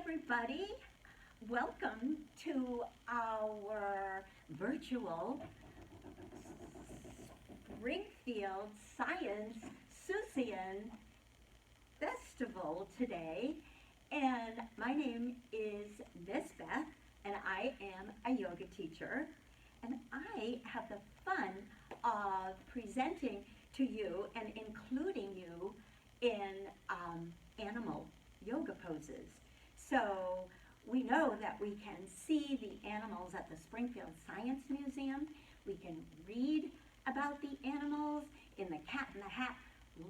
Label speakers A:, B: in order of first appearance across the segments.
A: everybody. Welcome to our virtual Springfield Science Suess Festival today. And my name is Miss Beth, and I am a yoga teacher. And I have the fun of presenting to you and including you in animal yoga poses. So we know that we can see the animals at the Springfield Science Museum. We can read about the animals in the Cat in the Hat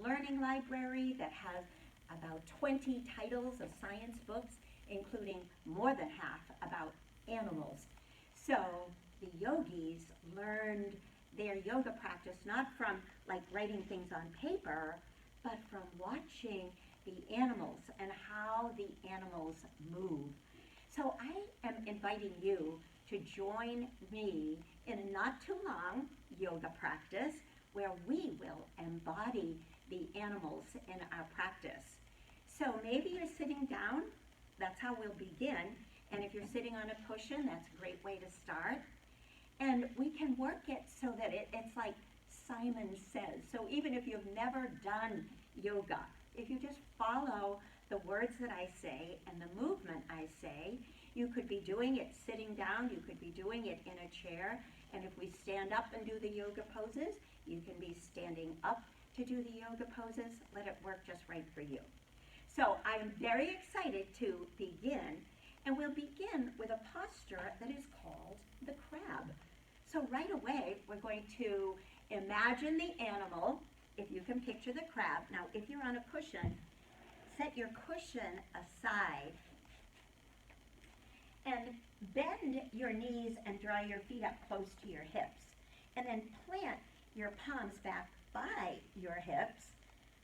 A: Learning Library that has about 20 titles of science books, including more than half about animals. So the yogis learned their yoga practice not from like writing things on paper, but from watching the animals and how the animals move. So I am inviting you to join me in a not too long yoga practice where we will embody the animals in our practice. So maybe you're sitting down, that's how we'll begin. And if you're sitting on a cushion, that's a great way to start. And we can work it so that it's like Simon says. So even if you've never done yoga, if you just follow the words that I say and the movement I say, you could be doing it sitting down, you could be doing it in a chair, and if we stand up and do the yoga poses, you can be standing up to do the yoga poses. Let it work just right for you. So I'm very excited to begin, and we'll begin with a posture that is called the crab. So right away, we're going to imagine the animal, if you can picture the crab. Now, if you're on a cushion, set your cushion aside and bend your knees and draw your feet up close to your hips. And then plant your palms back by your hips.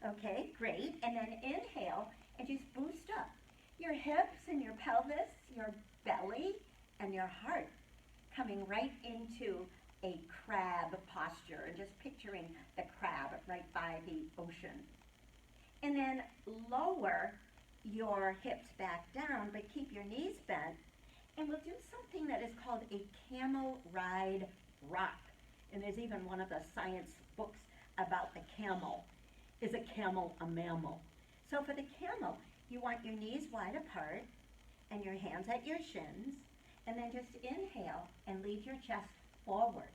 A: Okay, great. And then inhale and just boost up your hips and your pelvis, your belly, and your heart coming right into a crab posture, and just picturing the crab right by the ocean. And then lower your hips back down, but keep your knees bent. And we'll do something that is called a camel ride rock. And there's even one of the science books about the camel. Is a camel a mammal? So for the camel, you want your knees wide apart and your hands at your shins. And then just inhale and lead your chest forward.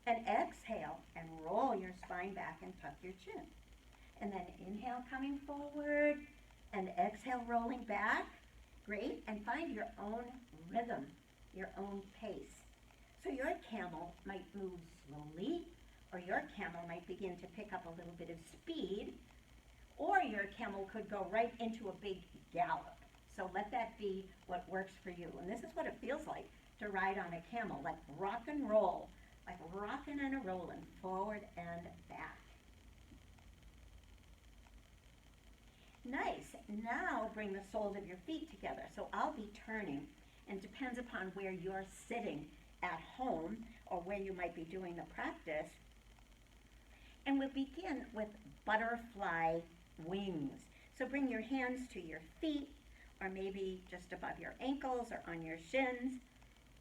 A: And exhale and roll your spine back and tuck your chin. And then inhale coming forward and exhale rolling back. Great. And find your own rhythm, your own pace. So your camel might move slowly, or your camel might begin to pick up a little bit of speed, or your camel could go right into a big gallop. So let that be what works for you. And this is what it feels like to ride on a camel, like rock and roll, like rocking and a rolling, forward and back. Nice. Now bring the soles of your feet together. So I'll be turning, and it depends upon where you're sitting at home or where you might be doing the practice. And we'll begin with butterfly wings. So bring your hands to your feet, or maybe just above your ankles or on your shins.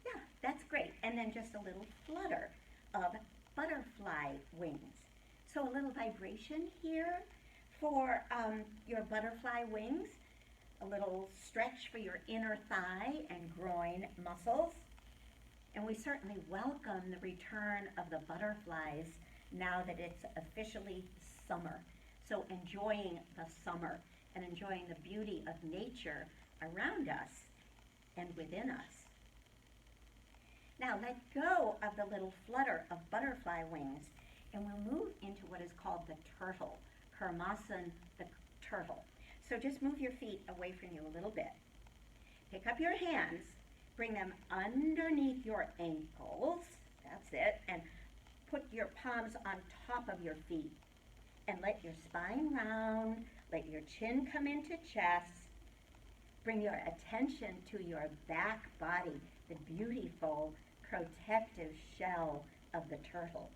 A: Yeah, that's great. And then just a little flutter of butterfly wings. So a little vibration here for your butterfly wings, a little stretch for your inner thigh and groin muscles. And we certainly welcome the return of the butterflies now that it's officially summer. So enjoying the summer and enjoying the beauty of nature around us and within us. Now let go of the little flutter of butterfly wings, and we'll move into what is called the turtle, Hermasan the turtle. So just move your feet away from you a little bit. Pick up your hands, bring them underneath your ankles, that's it, and put your palms on top of your feet. And let your spine round, let your chin come into chest. Bring your attention to your back body, the beautiful protective shell of the turtle.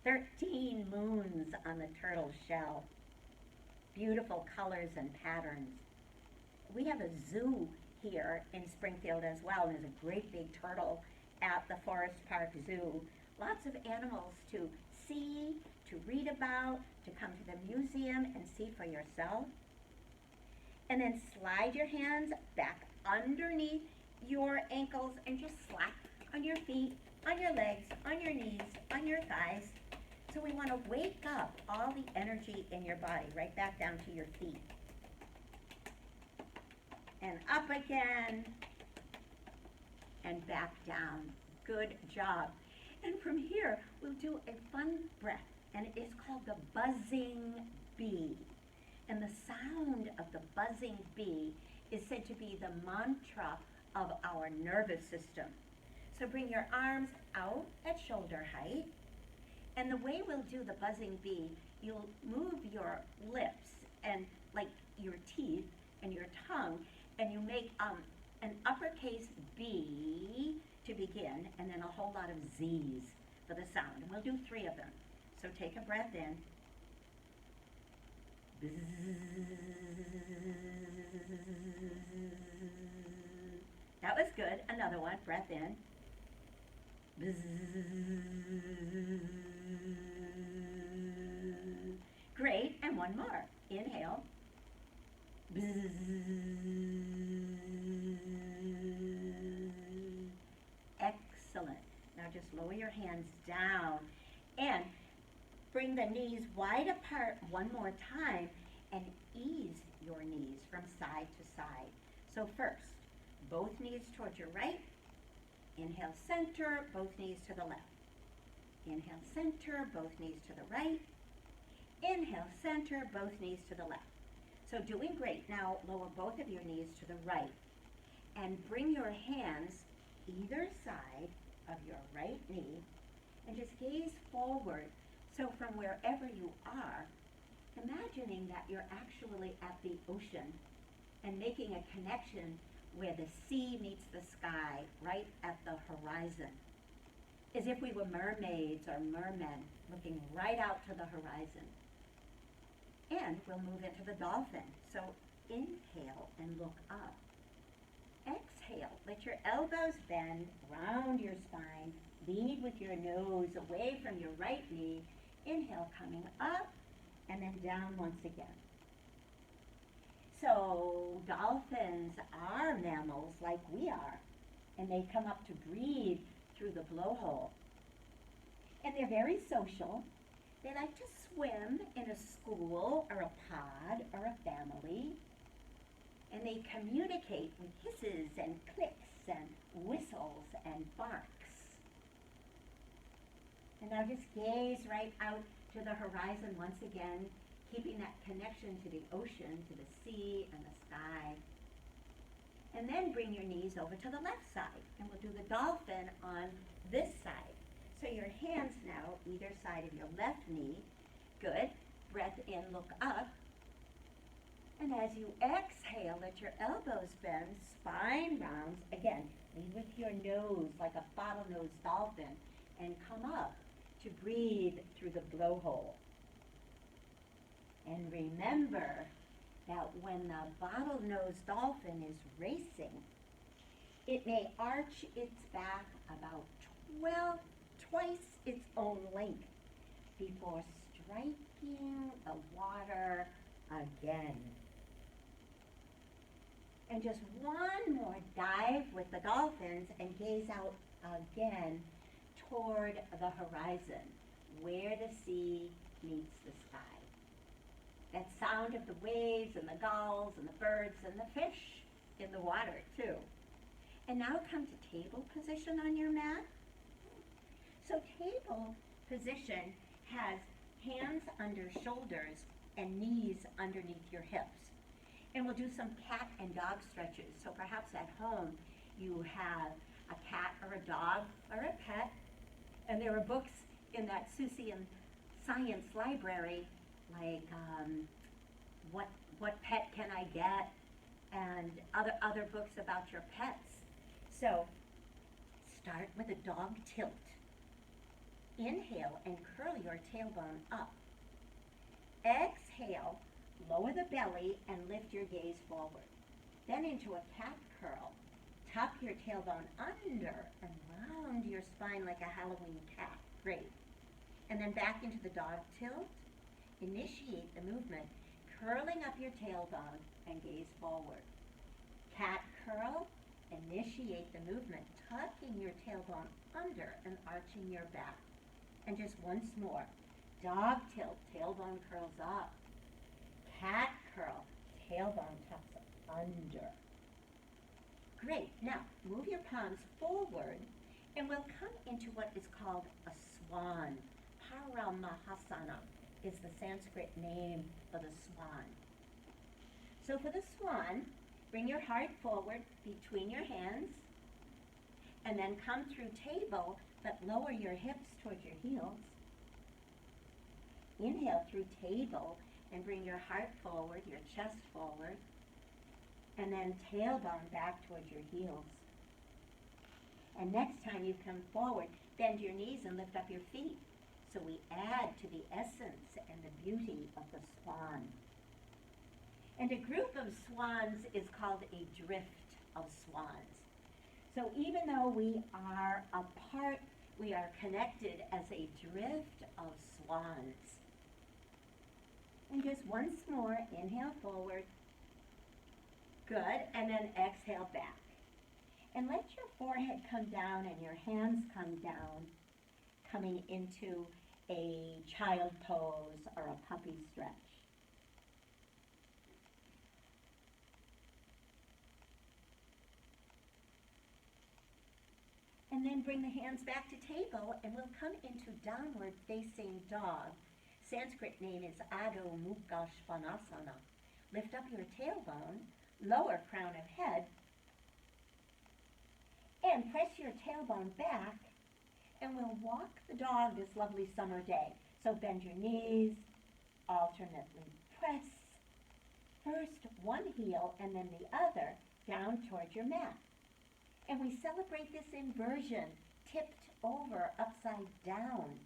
A: 13 moons on the turtle shell. Beautiful colors and patterns. we have a zoo here in Springfield as well. There's a great big turtle at the Forest Park Zoo. Lots of animals to see, to read about, to come to the museum and see for yourself. And then slide your hands back underneath your ankles and just slap on your feet, on your legs, on your knees, on your thighs. So we want to wake up all the energy in your body, right back down to your feet. And up again, and back down. Good job. And from here, we'll do a fun breath, and it is called the buzzing bee. And the sound of the buzzing bee is said to be the mantra of our nervous system. So bring your arms out at shoulder height. And the way we'll do the buzzing bee, you'll move your lips and like your teeth and your tongue, and you make an uppercase B to begin, and then a whole lot of Z's for the sound. And we'll do 3 of them. So take a breath in. That was good. Another one. Breath in. Great. And one more. Inhale. Excellent. Now just lower your hands down and bring the knees wide apart one more time and ease your knees from side to side. So first, both knees towards your right. Inhale, center, both knees to the left. Inhale, center, both knees to the right. Inhale, center, both knees to the left. So doing great. Now lower both of your knees to the right and bring your hands either side of your right knee and just gaze forward. So from wherever you are, imagining that you're actually at the ocean and making a connection where the sea meets the sky right at the horizon, as if we were mermaids or mermen looking right out to the horizon. And we'll move into the dolphin. So inhale and look up. Exhale, let your elbows bend, round your spine, lead with your nose away from your right knee. Inhale, coming up, and then down once again. So dolphins are mammals like we are, and they come up to breathe through the blowhole. And they're very social. They like to swim in a school or a pod or a family. And they communicate with hisses and clicks and whistles and barks. And now just gaze right out to the horizon once again, keeping that connection to the ocean, to the sea and the sky. And then bring your knees over to the left side. And we'll do the dolphin on this side. So your hands now, either side of your left knee. Good. Breath in, look up. And as you exhale, let your elbows bend, spine rounds. Again, lead with your nose like a bottlenose dolphin and come up to breathe through the blowhole. And remember that when the bottlenose dolphin is racing, it may arch its back about twice its own length before striking the water again. And just one more dive with the dolphins and gaze out again toward the horizon, where the sea meets the sky. That sound of the waves and the gulls and the birds and the fish in the water too. And now come to table position on your mat. So table position has hands under shoulders and knees underneath your hips. And we'll do some cat and dog stretches. So perhaps at home you have a cat or a dog or a pet. And there are books in that Suess science library like what pet can I get, and other books about your pets. So start with a dog tilt. Inhale and curl your tailbone up. Exhale, lower the belly and lift your gaze forward. Then into a cat curl. Tuck your tailbone under and round your spine like a Halloween cat. Great. And then back into the dog tilt. Initiate the movement, curling up your tailbone and gaze forward. Cat curl. Initiate the movement, tucking your tailbone under and arching your back. And just once more. Dog tilt, tailbone curls up. Cat curl, tailbone tucks under. Great. Now, move your palms forward, and we'll come into what is called a swan. Paramahasana is the Sanskrit name for the swan. So for the swan, bring your heart forward between your hands, and then come through table, but lower your hips towards your heels. Inhale through table, and bring your heart forward, your chest forward, and then tailbone back towards your heels. And next time you come forward, bend your knees and lift up your feet. So we add to the essence and the beauty of the swan. And a group of swans is called a drift of swans. So even though we are apart, we are connected as a drift of swans. And just once more, inhale forward. Good, and then exhale back. And let your forehead come down and your hands come down, coming into a child pose or a puppy stretch. And then bring the hands back to table, and we'll come into downward facing dog. Sanskrit name is Adho Mukha Svanasana. Lift up your tailbone, lower crown of head, and press your tailbone back, and we'll walk the dog this lovely summer day. So bend your knees, alternately press, first one heel and then the other down towards your mat. And we celebrate this inversion, tipped over, upside down,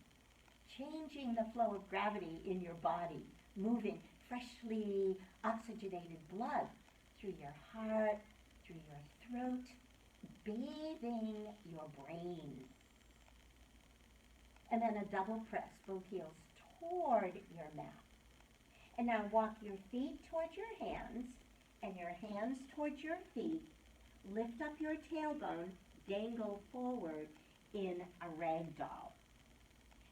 A: changing the flow of gravity in your body, moving freshly oxygenated blood through your heart, through your throat, bathing your brain. And then a double press, both heels toward your mat. And now walk your feet towards your hands and your hands towards your feet. Lift up your tailbone, dangle forward in a ragdoll.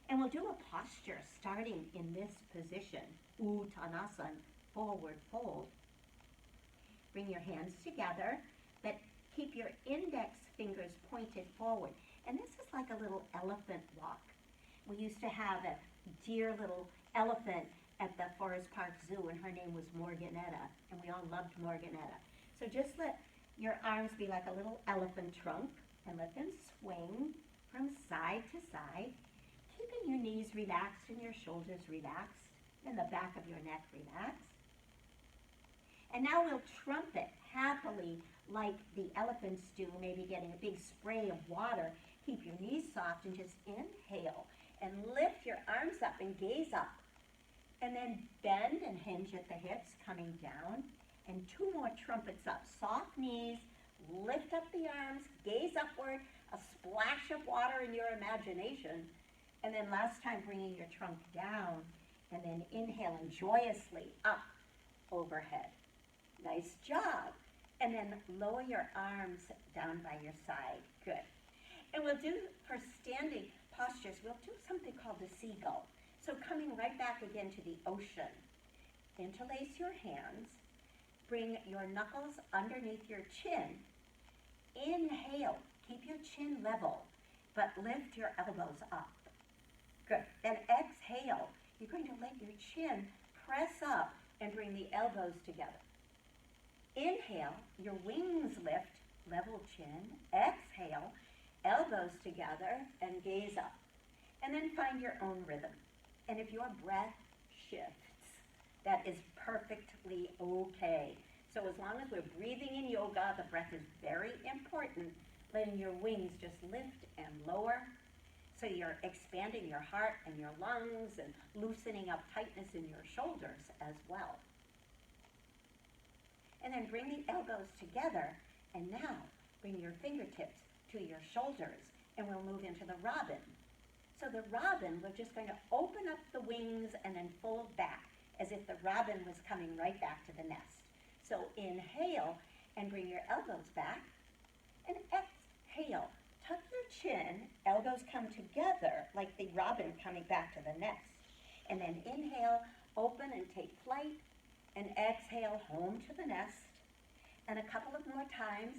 A: And we'll do a posture starting in this position, Uttanasana, forward fold. Bring your hands together, but keep your index fingers pointed forward. And this is like a little elephant walk. We used to have a dear little elephant at the Forest Park Zoo, and her name was Morganetta, and we all loved Morganetta. So just let your arms be like a little elephant trunk, and let them swing from side to side, keeping your knees relaxed and your shoulders relaxed, and the back of your neck relaxed. And now we'll trumpet happily like the elephants do, maybe getting a big spray of water. Keep your knees soft and just inhale and lift your arms up and gaze up. And then bend and hinge at the hips, coming down. And two more trumpets up. Soft knees, lift up the arms, gaze upward, a splash of water in your imagination. And then last time, bringing your trunk down, and then inhaling joyously up overhead. Nice job. And then lower your arms down by your side. Good. And we'll do, for standing postures, we'll do something called the Seagull. So coming right back again to the ocean. Interlace your hands. Bring your knuckles underneath your chin. Inhale. Keep your chin level, but lift your elbows up. Good. Then exhale. You're going to let your chin press up and bring the elbows together. Inhale, your wings lift, level chin. Exhale, elbows together and gaze up. And then find your own rhythm. And if your breath shifts, that is perfectly okay. So as long as we're breathing in yoga, the breath is very important, letting your wings just lift and lower. So you're expanding your heart and your lungs and loosening up tightness in your shoulders as well. And then bring the elbows together. And now bring your fingertips to your shoulders. And we'll move into the robin. So the robin, we're just going to open up the wings and then fold back as if the robin was coming right back to the nest. So inhale and bring your elbows back. And exhale. Tuck your chin, elbows come together like the robin coming back to the nest. And then inhale, open and take flight. And exhale, home to the nest. And a couple of more times.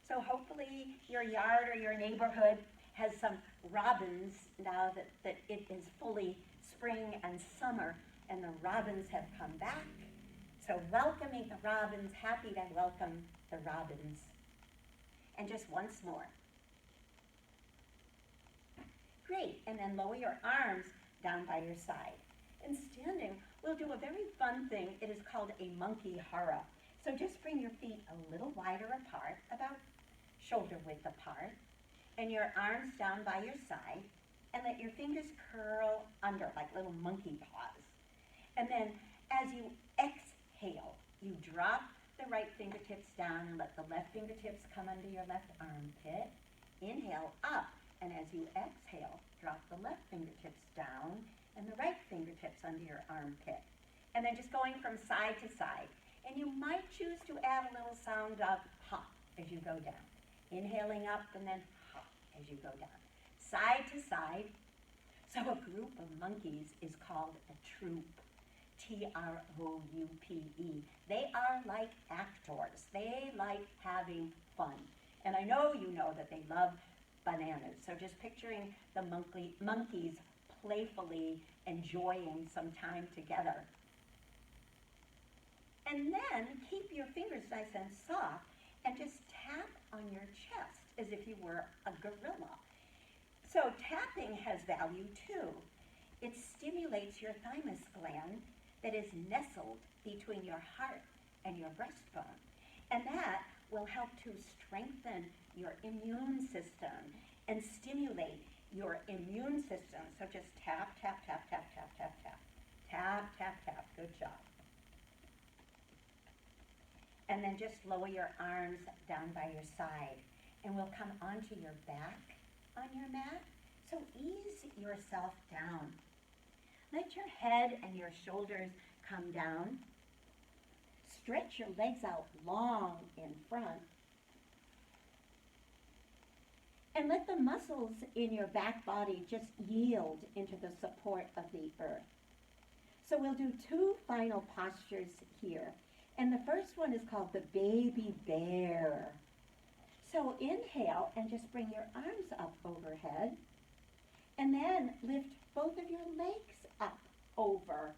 A: So hopefully your yard or your neighborhood has some robins now that it is fully spring and summer and the robins have come back. So welcoming the robins, happy to welcome the robins. And just once more. Great, and then lower your arms down by your side. And standing, we'll do a very fun thing. It is called a monkey hara. So just bring your feet a little wider apart, about shoulder width apart, and your arms down by your side, and let your fingers curl under like little monkey paws. And then as you exhale, you drop the right fingertips down and let the left fingertips come under your left armpit. Inhale up, and as you exhale, drop the left fingertips down and the right fingertips under your armpit. And then just going from side to side. And you might choose to add a little sound of hop as you go down. Inhaling up and then hop as you go down. Side to side. So a group of monkeys is called a troupe. T-R-O-U-P-E. They are like actors. They like having fun. And I know you know that they love bananas. So just picturing the monkeys playfully enjoying some time together. And then keep your fingers nice and soft and just tap on your chest as if you were a gorilla. So tapping has value too. It stimulates your thymus gland that is nestled between your heart and your breastbone. And that will help to strengthen your immune system and stimulate your immune system. So just tap, tap, tap, tap, tap, tap, tap. Tap, tap, tap. Good job. And then just lower your arms down by your side. And we'll come onto your back on your mat. So ease yourself down. Let your head and your shoulders come down. Stretch your legs out long in front. And let the muscles in your back body just yield into the support of the earth. So we'll do two final postures here. And the first one is called the baby bear. So inhale and just bring your arms up overhead. And then lift both of your legs up overhead,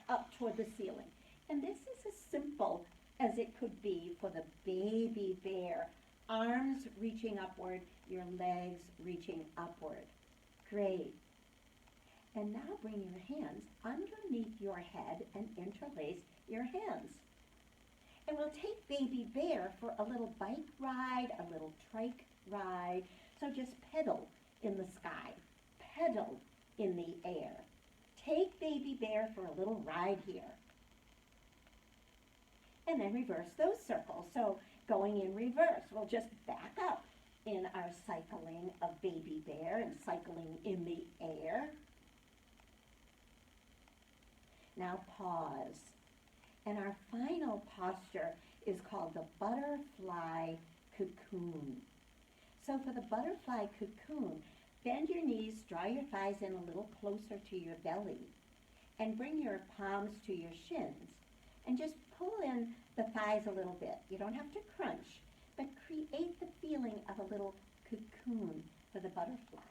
A: up toward the ceiling. And this is as simple as it could be for the baby bear. Arms reaching upward, your legs reaching upward. Great. And now bring your hands underneath your head and interlace your hands. And we'll take baby bear for a little bike ride, a little trike ride. So just pedal in the sky, pedal in the air. Take baby bear for a little ride here. And then reverse those circles. So going in reverse, we'll just back up in our cycling of baby bear and cycling in the air. Now pause. And our final posture is called the butterfly cocoon. So for the butterfly cocoon, bend your knees, draw your thighs in a little closer to your belly, and bring your palms to your shins. And just pull in the thighs a little bit. You don't have to crunch, but create the feeling of a little cocoon for the butterfly.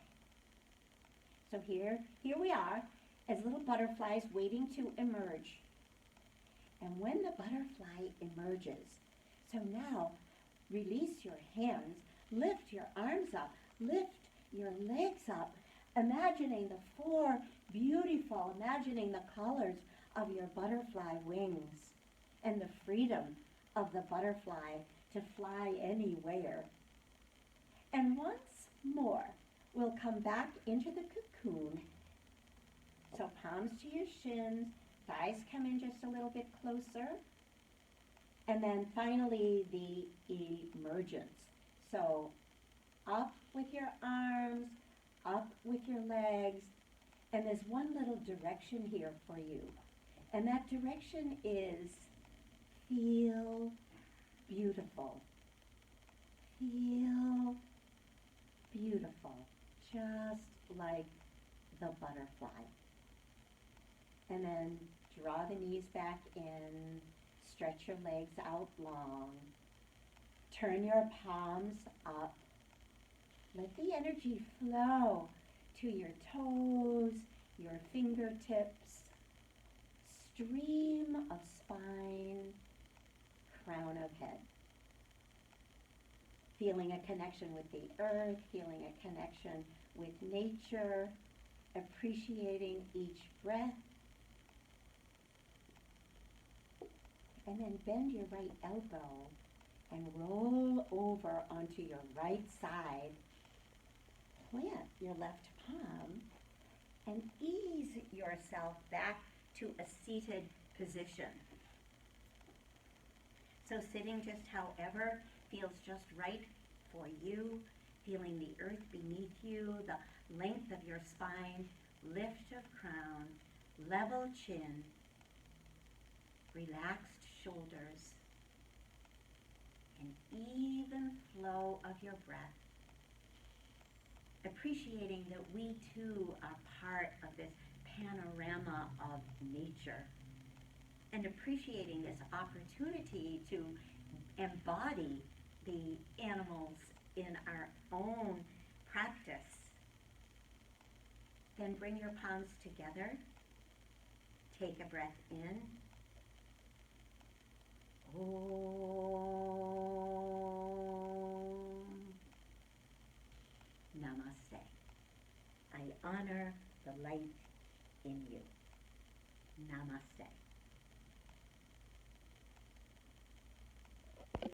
A: So here we are as little butterflies waiting to emerge. And when the butterfly emerges, so now release your hands, lift your arms up, lift your legs up, imagining the four beautiful, imagining the colors of your butterfly wings and the freedom of the butterfly to fly anywhere. And once more, we'll come back into the cocoon. So palms to your shins, thighs come in just a little bit closer. And then finally, the emergence. So up with your arms, up with your legs, and there's one little direction here for you. And that direction is feel beautiful. Feel beautiful, just like the butterfly. And then draw the knees back in, stretch your legs out long, turn your palms up, let the energy flow to your toes, your fingertips, stream of spine, crown of head. Feeling a connection with the earth, feeling a connection with nature, appreciating each breath. And then bend your right elbow and roll over onto your right side. Plant your left palm and ease yourself back to a seated position. So sitting just however feels just right for you, feeling the earth beneath you, the length of your spine, lift of crown, level chin, relaxed shoulders, an even flow of your breath. Appreciating that we too are part of this panorama of nature, and appreciating this opportunity to embody the animals in our own practice. Then bring your palms together, take a breath in. Om. Namaste. I honor the light in you. Namaste.